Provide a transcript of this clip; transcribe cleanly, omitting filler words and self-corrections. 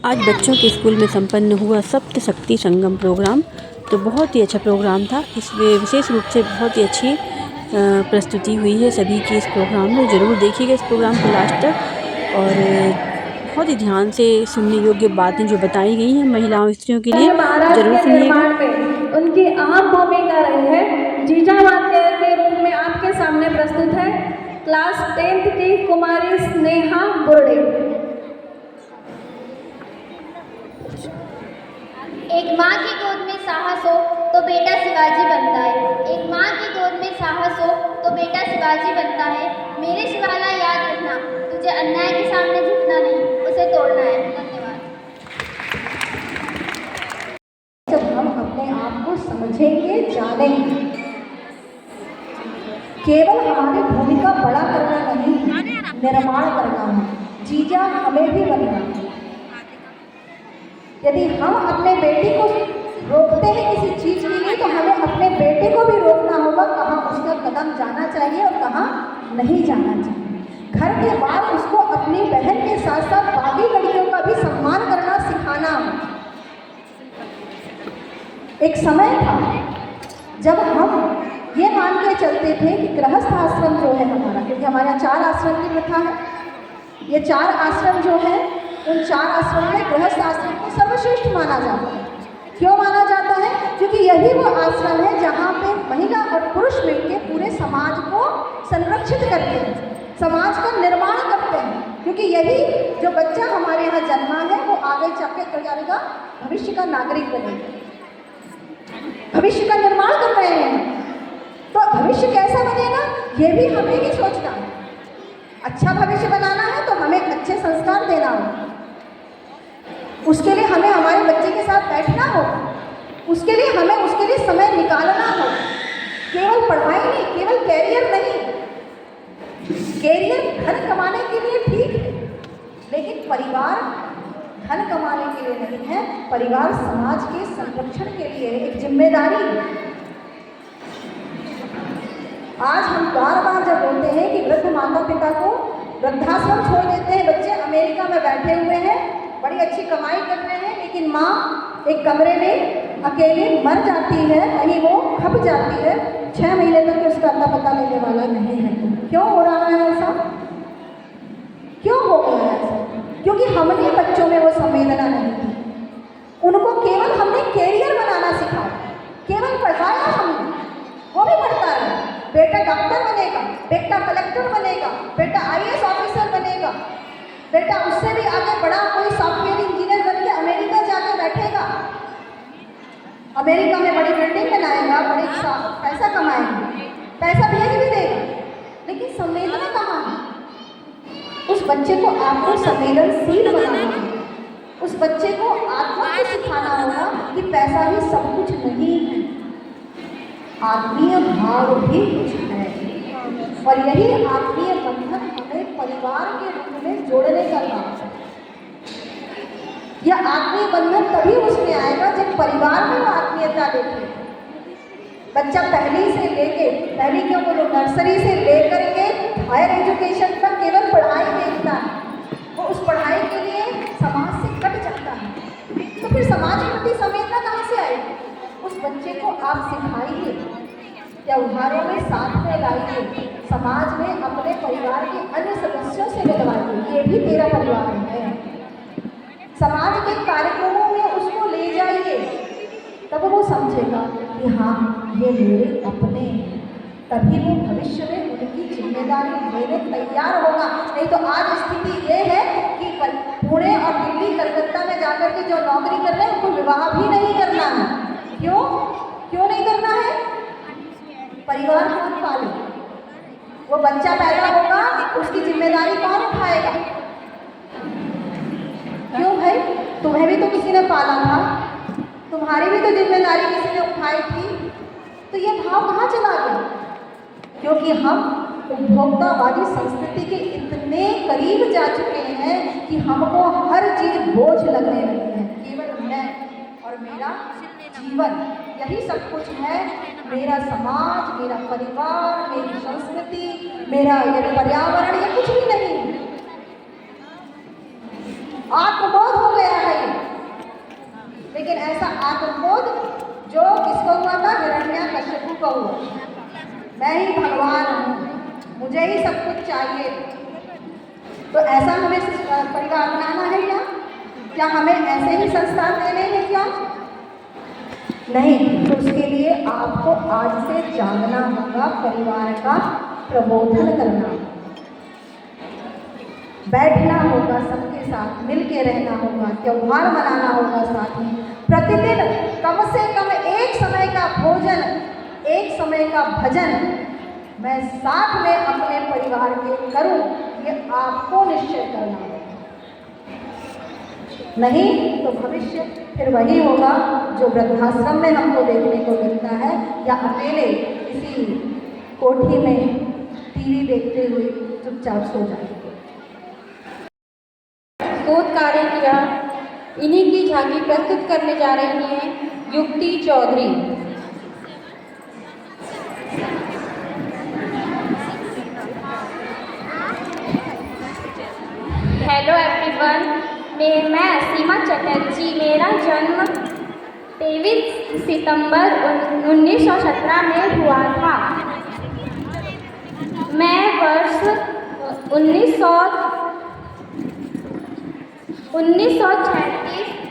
आज बच्चों के स्कूल में संपन्न हुआ सप्त शक्ति संगम प्रोग्राम। तो बहुत ही अच्छा प्रोग्राम था। इसमें विशेष रूप से बहुत ही अच्छी प्रस्तुति हुई है सभी की इस प्रोग्राम में। ज़रूर देखिएगा इस प्रोग्राम को लास्ट तक और बहुत ही ध्यान से सुनने योग्य बातें जो बताई गई हैं महिलाओं स्त्रियों के लिए, ज़रूर सुनिएगा। उनकी अहम भूमिका रही है। जीजावाद्य के रूप में आपके सामने प्रस्तुत है क्लास 10th की कुमारी स्नेहा बुर्डे। एक माँ की गोद में साहस हो तो बेटा शिवाजी बनता है। एक माँ की गोद में साहस हो तो बेटा शिवाजी बनता है। मेरे शिवाला याद रखना, तुझे अन्याय के सामने झुकना नहीं, उसे तोड़ना है। धन्यवाद। जब हम अपने आप को समझेंगे, जानेंगे, केवल हमारी भूमिका बड़ा करना नहीं, निर्माण करना है। जीजा हमें भी बनना है। यदि हम अपने बेटे को रोकते हैं किसी चीज के लिए, तो हमें अपने बेटे को भी रोकना होगा कहाँ उसका कदम जाना चाहिए और कहाँ नहीं जाना चाहिए। घर के बाद उसको अपनी बहन के साथ साथ बाकी लड़कियों का भी सम्मान करना सिखाना। एक समय था जब हम ये मान के चलते थे कि गृहस्थ आश्रम जो है हमारा, क्योंकि हमारे यहाँ 4 आश्रम की प्रथा है, ये 4 आश्रम जो है उन 4 आश्रम में गृहस्थ आश्रम को सर्वश्रेष्ठ माना जाता है। क्यों माना जाता है? क्योंकि यही वो आश्रम है जहाँ पे महिला और पुरुष मिलकर पूरे समाज को संरक्षित करते हैं, समाज का निर्माण करते हैं। क्योंकि यही जो बच्चा हमारे यहाँ जन्मा है वो आगे चल के करेगा, भविष्य का नागरिक बनेगा, भविष्य का निर्माण कर रहे हैं। तो भविष्य कैसा बनेगा ये भी हमें ही सोचना है। अच्छा भविष्य बनाना है तो हमें अच्छे संस्कार देना हो, उसके लिए हमें हमारे बच्चे के साथ बैठना हो, उसके लिए हमें उसके लिए समय निकालना हो। केवल पढ़ाई नहीं, केवल कैरियर नहीं। कैरियर धन कमाने के लिए ठीक है, लेकिन परिवार धन कमाने के लिए नहीं है। परिवार समाज के संरक्षण के लिए एक जिम्मेदारी है। आज हम बार बार जब बोलते हैं कि वृद्ध माता पिता को वृद्धाश्रम छोड़ देते हैं, बच्चे अमेरिका में बैठे हुए हैं, बड़ी अच्छी कमाई कर रहे हैं, लेकिन माँ एक कमरे में अकेले मर जाती है, वहीं वो खप जाती है, 6 महीने तक उसका अता पता लेने वाला नहीं है। क्यों हो रहा है ऐसा? क्यों हो रहा है ऐसा? क्योंकि हमने बच्चों में वो संवेदना नहीं दी। उनको केवल हमने कैरियर बनाना सिखाया, केवल पढ़ाया हमने, वो भी पढ़ता है। बेटा डॉक्टर बनेगा, बेटा कलेक्टर बनेगा, बेटा IAS ऑफिसर बनेगा, बेटा उससे भी आगे बड़ा कोई सॉफ्टवेयर इंजीनियर बन के अमेरिका जाके बैठेगा, अमेरिका में बड़ी बिल्डिंग बनाएगा, बड़े पैसा कमाएगा, पैसा भेज भी देगा, लेकिन संवेदना कहाँ है? उस बच्चे को आपको संवेदनशील बनाना है। उस बच्चे को आत्मा को सिखाना होगा कि पैसा ही सब कुछ नहीं है, आत्मीय भाव भी कुछ है। और यही आत्मीय बंधन हमें परिवार के रूप में जोड़ने का काम है। यह आत्मीय बंधन तभी उसमें आएगा जब परिवार में वो आत्मीयता देखे। बच्चा पहली से लेके, पहली क्यों बोलो, नर्सरी से लेकर के हायर एजुकेशन तक केवल पढ़ाई देखता है, वो उस पढ़ाई के लिए समाज से कट जाता है। तो फिर समाज के प्रति संवेदना कहाँ से आएगी? उस बच्चे को आप सिखाइए, त्योहारों में साथ में लाइए, समाज में अपने परिवार के अन्य सदस्यों से मिलवाइए, ये भी तेरा परिवार है। समाज के कार्यक्रमों में उसको ले जाइए, तब वो समझेगा कि हाँ ये मेरे अपने हैं। तभी वो भविष्य में उनकी जिम्मेदारी लेने तैयार होगा। नहीं तो आज स्थिति ये है कि पुणे और दिल्ली कलकत्ता में जाकर के जो नौकरी कर रहे हैं उनको विवाह भी नहीं करना है। क्यों नहीं करना है? परिवार कौन पाले? वो बच्चा पैदा होगा, उसकी जिम्मेदारी कौन उठाएगा? क्यों भाई, तुम्हें भी तो किसी ने पाला था, तुम्हारी भी तो जिम्मेदारी किसी ने उठाई थी। तो ये भाव कहाँ चला गया? क्योंकि हम उपभोक्तावादी संस्कृति के इतने करीब जा चुके हैं कि हमको हर चीज बोझ लगने लगी है। केवल मैं और मेरा जीवन, यही सब कुछ है। मेरा समाज, मेरा परिवार, मेरी संस्कृति, मेरा ये पर्यावरण, ये कुछ भी नहीं। आत्मबोध हो गया है। कहो, मैं ही भगवान हूँ, मुझे ही सब कुछ चाहिए। तो ऐसा हमें परिवार बनाना है क्या हमें ऐसे ही संस्कार देने हैं क्या? नहीं, तो उसके लिए आपको आज से जागना होगा, परिवार का प्रबोधन करना, बैठना होगा, सबके साथ मिल के रहना होगा, त्योहार मनाना होगा साथ में, प्रतिदिन कम से कम एक समय का भोजन, एक समय का भजन मैं साथ में अपने परिवार के करूं, ये आपको निश्चय करना है। नहीं तो भविष्य फिर वही होगा जो वृद्धाश्रम में हमको देखने को मिलता है, या अकेले किसी कोठी में टीवी देखते हुए चुपचाप सो जाएंगे। शोध कार्य किया, इन्हीं की झांकी प्रस्तुत करने जा रही हैं युक्ति चौधरी। हेलो एवरीवन, मैं सीमा चटर्जी। मेरा जन्म 23 सितंबर 1917 में हुआ था। मैं वर्ष 1936